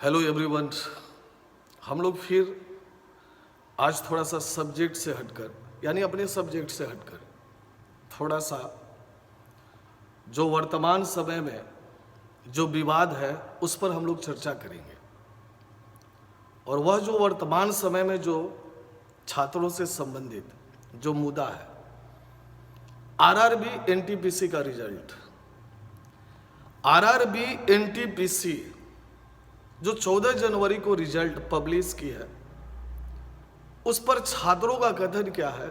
Hello everyone. हम लोग फिर आज थोड़ा सा सब्जेक्ट से हटकर यानी अपने सब्जेक्ट से हटकर थोड़ा सा जो वर्तमान समय में जो विवाद है उस पर हम लोग चर्चा करेंगे। और वह जो वर्तमान समय में जो छात्रों से संबंधित जो मुद्दा है, आरआरबी एनटीपीसी का रिजल्ट। आरआरबी एनटीपीसी जो 14 जनवरी को रिजल्ट पब्लिश की है, उस पर छात्रों का कथन क्या है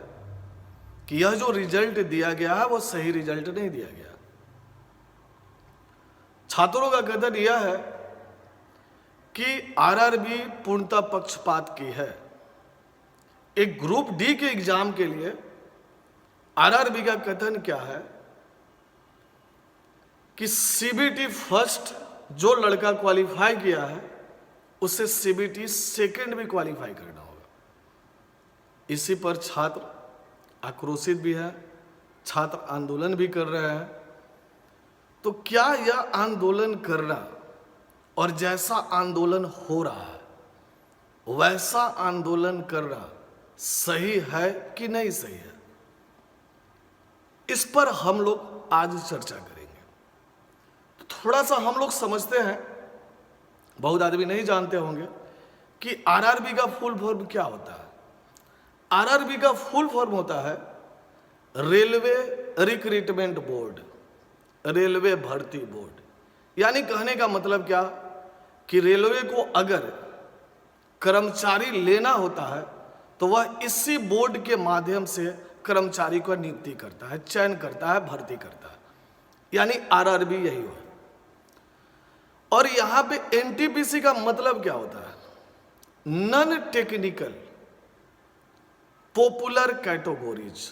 कि यह जो रिजल्ट दिया गया है वह सही रिजल्ट नहीं दिया गया। छात्रों का कथन यह है कि आरआरबी पूर्णतः पक्षपात की है। एक ग्रुप डी के एग्जाम के लिए आरआरबी का कथन क्या है कि सीबीटी फर्स्ट जो लड़का क्वालिफाई किया है उसे सीबीटी सेकंड भी क्वालिफाई करना होगा। इसी पर छात्र आक्रोशित भी है, छात्र आंदोलन भी कर रहे हैं। तो क्या यह आंदोलन करना और जैसा आंदोलन हो रहा है वैसा आंदोलन करना सही है कि नहीं सही है, इस पर हम लोग आज चर्चा करेंगे। थोड़ा सा हम लोग समझते हैं, बहुत आदमी नहीं जानते होंगे कि आरआरबी का फुल फॉर्म क्या होता है। आरआरबी का फुल फॉर्म होता है रेलवे रिक्रूटमेंट बोर्ड, रेलवे भर्ती बोर्ड। यानी कहने का मतलब क्या कि रेलवे को अगर कर्मचारी लेना होता है तो वह इसी बोर्ड के माध्यम से कर्मचारी को नियुक्ति करता है, चयन करता है, भर्ती करता है। यानी आरआरबी यही हुआ। और यहां पे एनटीपीसी का मतलब क्या होता है? Non technical popular categories.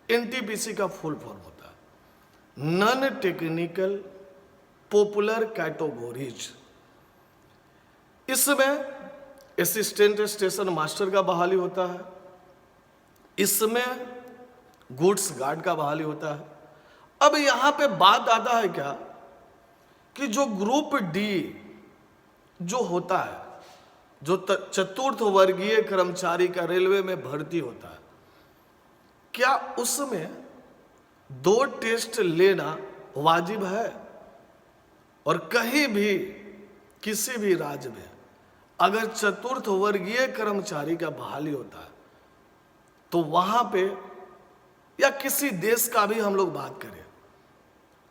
NTPC का फुल फॉर्म होता है नॉन टेक्निकल पॉपुलर कैटेगरीज। इसमें असिस्टेंट स्टेशन मास्टर का बहाली होता है, इसमें गुड्स गार्ड का बहाली होता है। अब यहां पे बात आता है क्या कि जो ग्रुप डी जो होता है, जो चतुर्थ वर्गीय कर्मचारी का रेलवे में भर्ती होता है, क्या उसमें 2 टेस्ट लेना वाजिब है? और कहीं भी किसी भी राज्य में अगर चतुर्थ वर्गीय कर्मचारी का बहाली होता है तो वहां पे, या किसी देश का भी हम लोग बात करें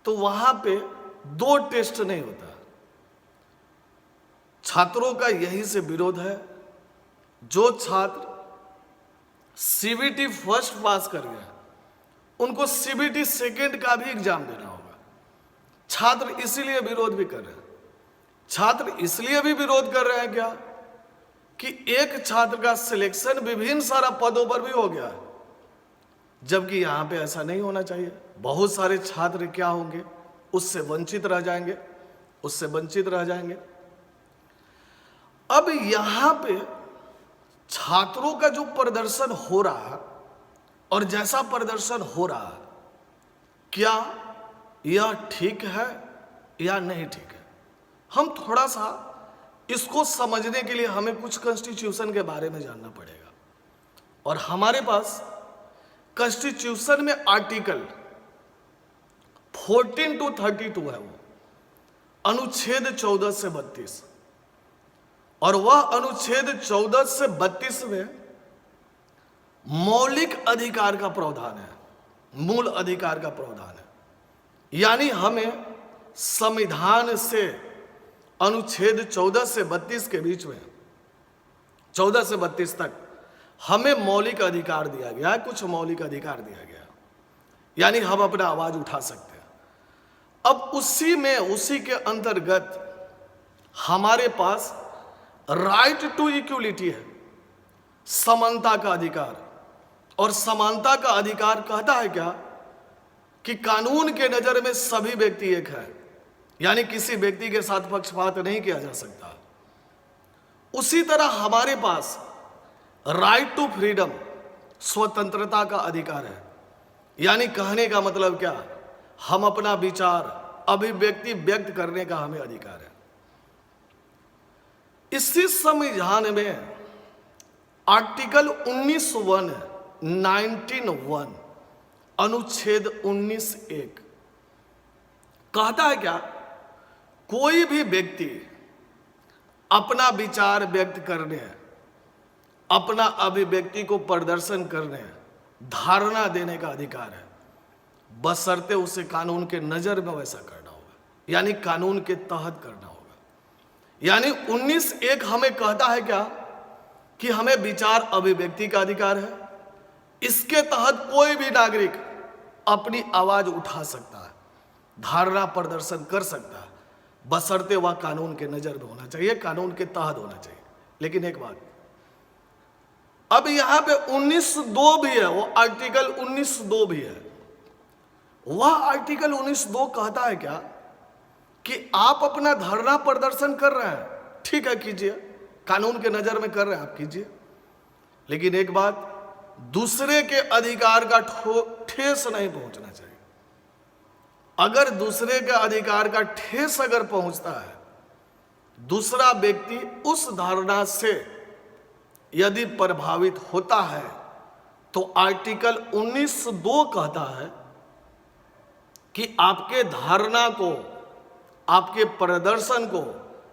तो वहां पे 2 टेस्ट नहीं होता। छात्रों का यही से विरोध है। जो छात्र सीबीटी फर्स्ट पास कर गया उनको सीबीटी सेकंड का भी एग्जाम देना होगा। छात्र इसीलिए विरोध भी कर रहे हैं। छात्र इसलिए भी विरोध कर रहे हैं क्या कि एक छात्र का सिलेक्शन विभिन्न सारा पदों पर भी हो गया है, जबकि यहां पे ऐसा नहीं होना चाहिए। बहुत सारे छात्र क्या होंगे, उससे वंचित रह जाएंगे, उससे वंचित रह जाएंगे। अब यहां पे छात्रों का जो प्रदर्शन हो रहा है और जैसा प्रदर्शन हो रहा है, क्या यह ठीक है या नहीं ठीक है? हम थोड़ा सा इसको समझने के लिए हमें कुछ कॉन्स्टिट्यूशन के बारे में जानना पड़ेगा। और हमारे पास कॉन्स्टिट्यूशन में आर्टिकल 14 to 32 है, वो अनुच्छेद 14 से 32। और वह अनुच्छेद 14 से 32 में मौलिक अधिकार का प्रावधान है, मूल अधिकार का प्रावधान है। यानी हमें संविधान से अनुच्छेद 14 से 32 के बीच में, 14 से 32 तक हमें मौलिक अधिकार दिया गया है, कुछ मौलिक अधिकार दिया गया, यानी हम अपना आवाज उठा सकते हैं। अब उसी के अंतर्गत हमारे पास राइट टू इक्वलिटी है, समानता का अधिकार। और समानता का अधिकार कहता है क्या कि कानून के नजर में सभी व्यक्ति एक है, यानी किसी व्यक्ति के साथ पक्षपात नहीं किया जा सकता। उसी तरह हमारे पास राइट टू फ्रीडम, स्वतंत्रता का अधिकार है। यानी कहने का मतलब क्या, हम अपना विचार अभिव्यक्ति व्यक्त करने का हमें अधिकार है। इसी संविधान में आर्टिकल 19(1) अनुच्छेद 19(1) कहता है क्या, कोई भी व्यक्ति अपना विचार व्यक्त करने, अपना अभिव्यक्ति को प्रदर्शन करने, धारणा देने का अधिकार है, बशर्ते उसे कानून के नजर में वैसा करना होगा, यानी कानून के तहत करना होगा। यानी 19(1) हमें कहता है क्या कि हमें विचार अभिव्यक्ति का अधिकार है। इसके तहत कोई भी नागरिक अपनी आवाज उठा सकता है, धारणा प्रदर्शन कर सकता है, बशर्ते वह कानून के नजर में होना चाहिए, कानून के तहत होना चाहिए। लेकिन एक बात, अब यहां पे 19(2) भी है, वो आर्टिकल 19(2) भी है। वह आर्टिकल 19(2) कहता है क्या कि आप अपना धरना प्रदर्शन कर रहे हैं, ठीक है कीजिए, कानून के नजर में कर रहे हैं आप कीजिए, लेकिन एक बात, दूसरे के अधिकार का ठेस नहीं पहुंचना चाहिए। अगर दूसरे के अधिकार का ठेस अगर पहुंचता है, दूसरा व्यक्ति उस धारणा से यदि प्रभावित होता है, तो आर्टिकल 19(2) कहता है कि आपके धारणा को, आपके प्रदर्शन को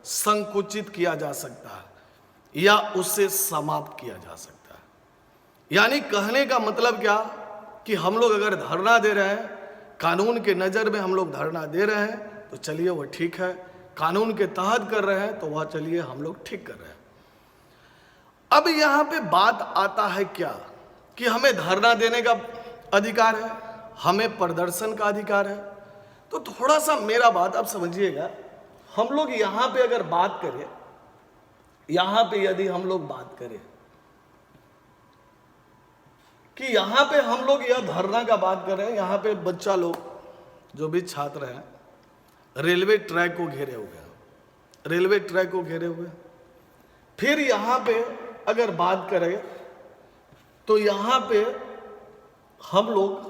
संकुचित किया जा सकता है या उसे समाप्त किया जा सकता है। यानी कहने का मतलब क्या कि हम लोग अगर धरना दे रहे हैं, कानून के नज़र में हम लोग धरना दे रहे हैं, तो चलिए वह ठीक है, कानून के तहत कर रहे हैं तो वह चलिए हम लोग ठीक कर रहे हैं। अब यहाँ पे बात आता है क्या कि हमें धरना देने का अधिकार है, हमें प्रदर्शन का अधिकार है। तो थोड़ा सा मेरा बात आप समझिएगा, हम लोग यहाँ पे अगर बात करें, यहाँ पे यदि हम लोग बात करें कि यहाँ पे हम लोग यह धरना का बात कर रहे हैं, यहाँ पे बच्चा लोग जो भी छात्र हैं रेलवे ट्रैक को घेरे हुए हैं, रेलवे ट्रैक को घेरे हुए हैं। फिर यहाँ पे अगर बात करें तो यहाँ पे हम लोग,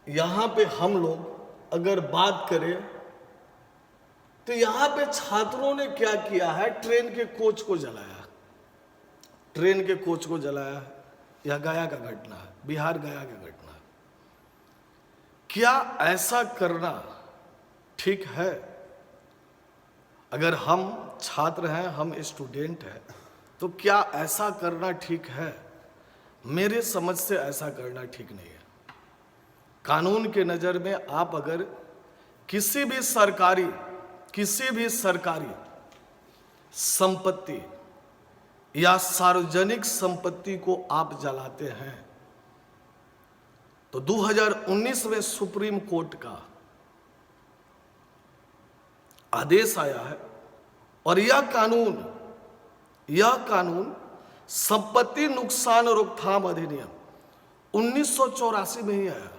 यहाँ पे हम लोग अगर बात करें तो यहाँ पे छात्रों ने क्या किया है, ट्रेन के कोच को जलाया, ट्रेन के कोच को जलाया। यह गया का घटना है, बिहार गया का घटना है। क्या ऐसा करना ठीक है? अगर हम छात्र हैं, हम स्टूडेंट हैं, तो क्या ऐसा करना ठीक है? मेरे समझ से ऐसा करना ठीक नहीं है। कानून के नज़र में आप अगर किसी भी सरकारी संपत्ति या सार्वजनिक संपत्ति को आप जलाते हैं, तो 2019 में सुप्रीम कोर्ट का आदेश आया है और यह कानून संपत्ति नुकसान रोकथाम अधिनियम 1984 में ही आया।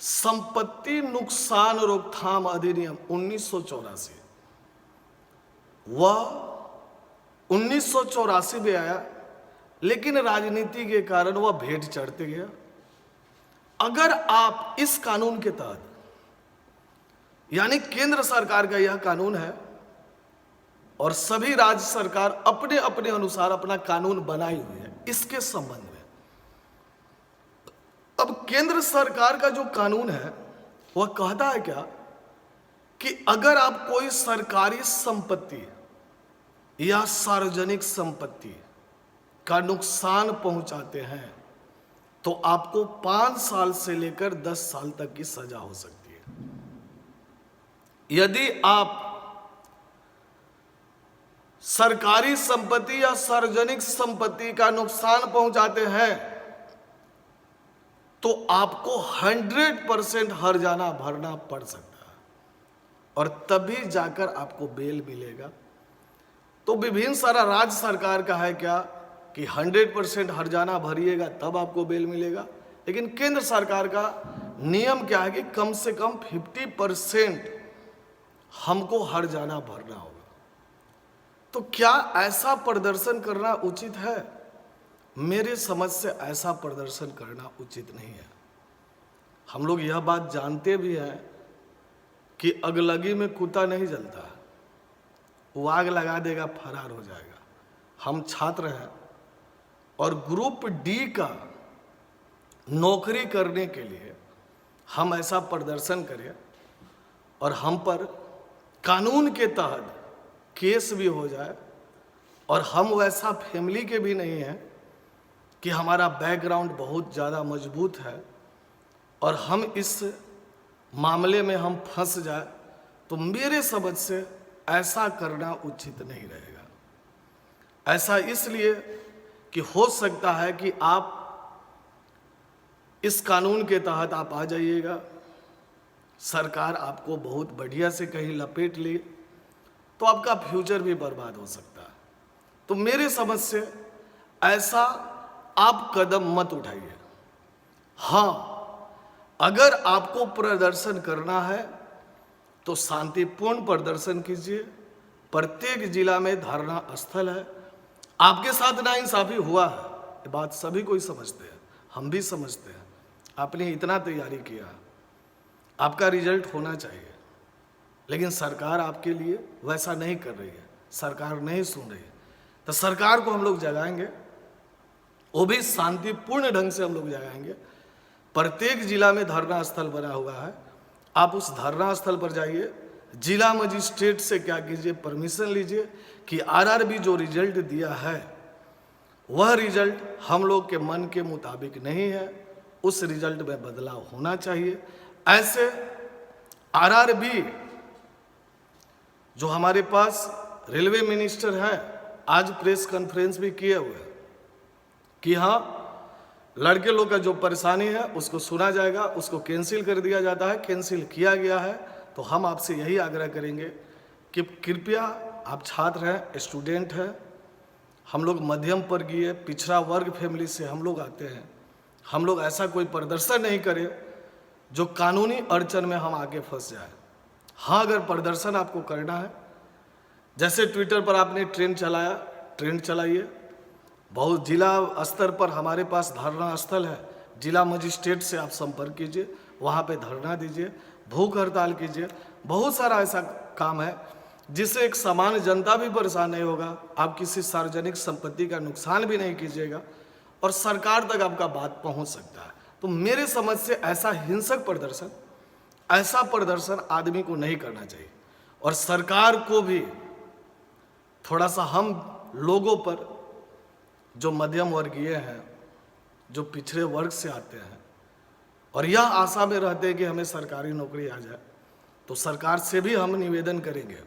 संपत्ति नुकसान रोकथाम अधिनियम 1984 वह 1984 में आया, लेकिन राजनीति के कारण वह भेंट चढ़ते गया। अगर आप इस कानून के तहत, यानी केंद्र सरकार का यह कानून है और सभी राज्य सरकार अपने अपने अनुसार अपना कानून बनाई हुई है इसके संबंध में। अब केंद्र सरकार का जो कानून है वह कहता है क्या कि अगर आप कोई सरकारी संपत्ति या सार्वजनिक संपत्ति का नुकसान पहुंचाते हैं तो आपको 5 साल से लेकर 10 साल तक की सजा हो सकती है। यदि आप सरकारी संपत्ति या सार्वजनिक संपत्ति का नुकसान पहुंचाते हैं तो आपको 100% हर्जाना भरना पड़ सकता है और तभी जाकर आपको बेल मिलेगा। तो विभिन्न सारा राज्य सरकार का है क्या कि 100% हर्जाना भरिएगा तब आपको बेल मिलेगा, लेकिन केंद्र सरकार का नियम क्या है कि कम से कम 50% हमको हर्जाना भरना होगा। तो क्या ऐसा प्रदर्शन करना उचित है? मेरे समझ से ऐसा प्रदर्शन करना उचित नहीं है। हम लोग यह बात जानते भी हैं कि अगलगी में कुत्ता नहीं जलता, वो आग लगा देगा, फरार हो जाएगा। हम छात्र हैं और ग्रुप डी का नौकरी करने के लिए हम ऐसा प्रदर्शन करें और हम पर कानून के तहत केस भी हो जाए, और हम वैसा फैमिली के भी नहीं हैं कि हमारा बैकग्राउंड बहुत ज़्यादा मजबूत है और हम इस मामले में हम फंस जाए, तो मेरे समझ से ऐसा करना उचित नहीं रहेगा। ऐसा इसलिए कि हो सकता है कि आप इस कानून के तहत आप आ जाइएगा, सरकार आपको बहुत बढ़िया से कहीं लपेट ले, तो आपका फ्यूचर भी बर्बाद हो सकता है। तो मेरे समझ से ऐसा आप कदम मत उठाइए। हाँ, अगर आपको प्रदर्शन करना है तो शांतिपूर्ण प्रदर्शन कीजिए। प्रत्येक जिला में धरना स्थल है। आपके साथ नाइंसाफी हुआ है, ये बात सभी कोई समझते हैं, हम भी समझते हैं। आपने इतना तैयारी किया, आपका रिजल्ट होना चाहिए, लेकिन सरकार आपके लिए वैसा नहीं कर रही है, सरकार नहीं सुन रही है। तो सरकार को हम लोग जगाएंगे, वो भी शांतिपूर्ण ढंग से हम लोग जगाएंगे। प्रत्येक जिला में धरना स्थल बना हुआ है, आप उस धरना स्थल पर जाइए, जिला मजिस्ट्रेट से क्या कीजिए, परमिशन लीजिए कि आरआरबी जो रिजल्ट दिया है वह रिजल्ट हम लोग के मन के मुताबिक नहीं है, उस रिजल्ट में बदलाव होना चाहिए। ऐसे आरआरबी जो हमारे पास रेलवे मिनिस्टर है, आज प्रेस कॉन्फ्रेंस भी किए हुए हैं कि हाँ, लड़के लोग का जो परेशानी है उसको सुना जाएगा, उसको कैंसिल कर दिया जाता है, कैंसिल किया गया है। तो हम आपसे यही आग्रह करेंगे कि कृपया, आप छात्र हैं, स्टूडेंट हैं, हम लोग मध्यम वर्गीय पिछड़ा वर्ग फैमिली से हम लोग आते हैं, हम लोग ऐसा कोई प्रदर्शन नहीं करें जो कानूनी अड़चन में हम आगे फंस जाए। हाँ, अगर प्रदर्शन आपको करना है, जैसे ट्विटर पर आपने ट्रेंड चलाया, ट्रेंड चलाइए। बहुत जिला स्तर पर हमारे पास धरना स्थल है, जिला मजिस्ट्रेट से आप संपर्क कीजिए, वहाँ पे धरना दीजिए, भूख हड़ताल कीजिए। बहुत सारा ऐसा काम है जिससे एक सामान्य जनता भी परेशान नहीं होगा, आप किसी सार्वजनिक संपत्ति का नुकसान भी नहीं कीजिएगा और सरकार तक आपका बात पहुँच सकता है। तो मेरे समझ से ऐसा हिंसक प्रदर्शन, ऐसा प्रदर्शन आदमी को नहीं करना चाहिए, और सरकार को भी थोड़ा सा हम लोगों पर, जो मध्यम वर्गीय हैं, जो पिछड़े वर्ग से आते हैं और यह आशा में रहते हैं कि हमें सरकारी नौकरी आ जाए, तो सरकार से भी हम निवेदन करेंगे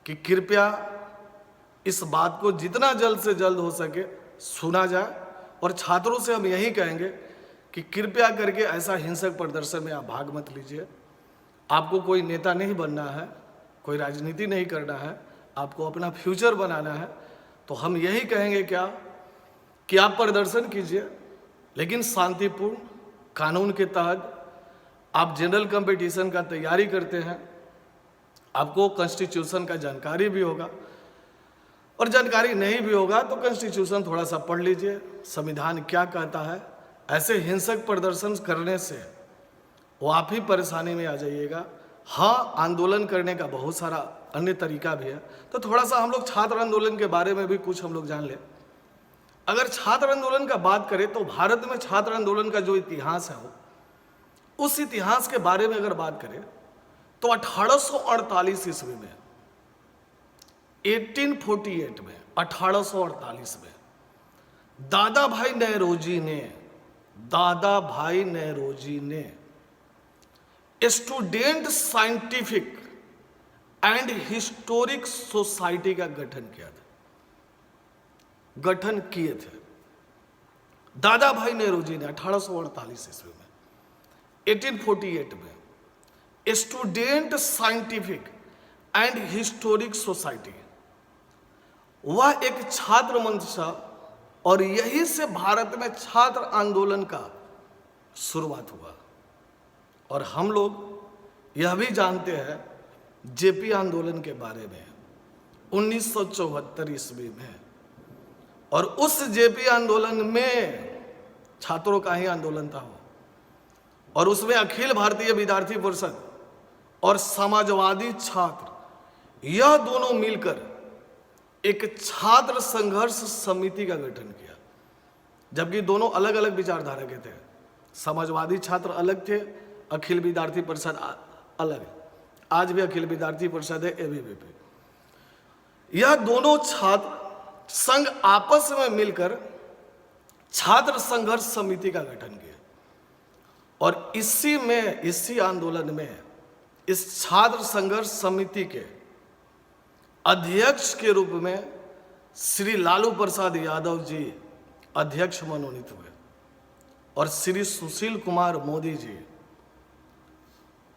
कि कृपया इस बात को जितना जल्द से जल्द हो सके सुना जाए। और छात्रों से हम यही कहेंगे कि कृपया करके ऐसा हिंसक प्रदर्शन में आप भाग मत लीजिए। आपको कोई नेता नहीं बनना है, कोई राजनीति नहीं करना है, आपको अपना फ्यूचर बनाना है। तो हम यही कहेंगे क्या कि आप प्रदर्शन कीजिए, लेकिन शांतिपूर्ण, कानून के तहत। आप जनरल कंपटीशन का तैयारी करते हैं, आपको कॉन्स्टिट्यूशन का जानकारी भी होगा, और जानकारी नहीं भी होगा तो कॉन्स्टिट्यूशन थोड़ा सा पढ़ लीजिए, संविधान क्या कहता है। ऐसे हिंसक प्रदर्शन करने से वो आप ही परेशानी में आ जाइएगा। हाँ, आंदोलन करने का बहुत सारा अन्य तरीका भी है, तो थोड़ा सा हम लोग छात्र आंदोलन के बारे में भी कुछ हम लोग जान लें। अगर छात्र आंदोलन का बात करें तो भारत में छात्र आंदोलन का जो इतिहास है, वो उस इतिहास के बारे में अगर बात करें तो 1848 ईस्वी में, 1848 में, 1848 में दादा भाई नेरोजी ने student scientific and historic society का गठन किए थे। दादा भाई नेरोजी ने 1848 ईस्वी में, 1848 में student scientific and historic society, वह एक छात्र मंच था, और यही से भारत में छात्र आंदोलन का शुरुआत हुआ। और हम लोग यह भी जानते हैं जेपी आंदोलन के बारे में 1974 ईस्वी में, और उस जेपी आंदोलन में छात्रों का ही आंदोलन था वो, और उसमें अखिल भारतीय विद्यार्थी परिषद और समाजवादी छात्र, यह दोनों मिलकर एक छात्र संघर्ष समिति का गठन किया। जबकि दोनों अलग अलग विचारधारा के थे, समाजवादी छात्र अलग थे, अखिल विद्यार्थी परिषद अलग है। आज भी अखिल विद्यार्थी परिषद है, एबीवीपी। यह दोनों छात्र संघ आपस में मिलकर छात्र संघर्ष समिति का गठन किया और इसी आंदोलन में इस छात्र संघर्ष समिति के अध्यक्ष के रूप में श्री लालू प्रसाद यादव जी अध्यक्ष मनोनीत हुए और श्री सुशील कुमार मोदी जी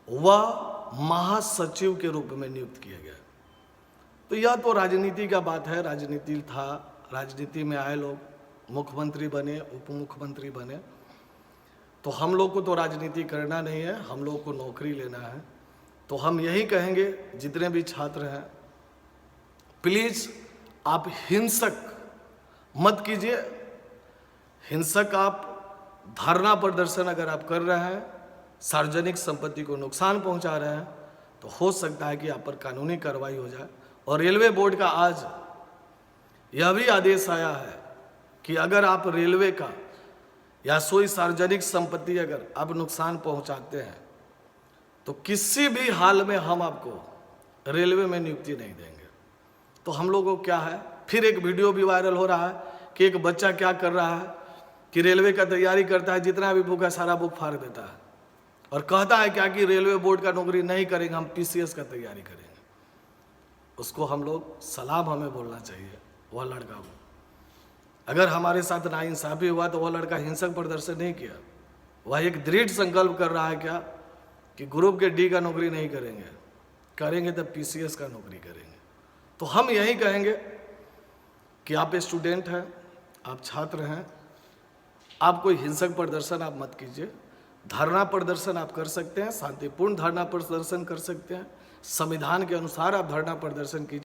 वह महासचिव के रूप में नियुक्त किए गए। तो यह तो राजनीति का बात है, राजनीति था, राजनीति में आए लोग मुख्यमंत्री बने, उप मुख्यमंत्री बने। तो हम लोग को तो राजनीति करना नहीं है, हम लोग को नौकरी लेना है। तो हम यही कहेंगे जितने भी छात्र हैं, प्लीज आप हिंसक मत कीजिए। हिंसक आप धरना प्रदर्शन अगर आप कर रहे हैं, सार्वजनिक संपत्ति को नुकसान पहुंचा रहे हैं, तो हो सकता है कि आप पर कानूनी कार्रवाई हो जाए। और रेलवे बोर्ड का आज यह भी आदेश आया है कि अगर आप रेलवे का या कोई सार्वजनिक संपत्ति अगर आप नुकसान पहुंचाते हैं तो किसी भी हाल में हम आपको रेलवे में नियुक्ति नहीं देंगे। तो हम लोगों को क्या है, फिर एक वीडियो भी वायरल हो रहा है कि एक बच्चा क्या कर रहा है कि रेलवे का तैयारी करता है, जितना भी बुक है सारा बुक फाड़ देता है और कहता है क्या कि रेलवे बोर्ड का नौकरी नहीं करेंगे, हम पीसीएस का तैयारी करेंगे। उसको हम लोग सलाम हमें बोलना चाहिए वह लड़का को। अगर हमारे साथ नाइंसाफी हुआ तो वह लड़का हिंसक प्रदर्शन नहीं किया, वह एक दृढ़ संकल्प कर रहा है क्या कि ग्रुप के डी का नौकरी नहीं करेंगे, करेंगे तब पीसीएस का नौकरी करेंगे। तो हम यही कहेंगे कि आप स्टूडेंट हैं, आप छात्र हैं, आप कोई हिंसक प्रदर्शन आप मत कीजिए। धरना प्रदर्शन आप कर सकते हैं, शांतिपूर्ण धरना प्रदर्शन कर सकते हैं, संविधान के अनुसार आप धरना प्रदर्शन कीजिए।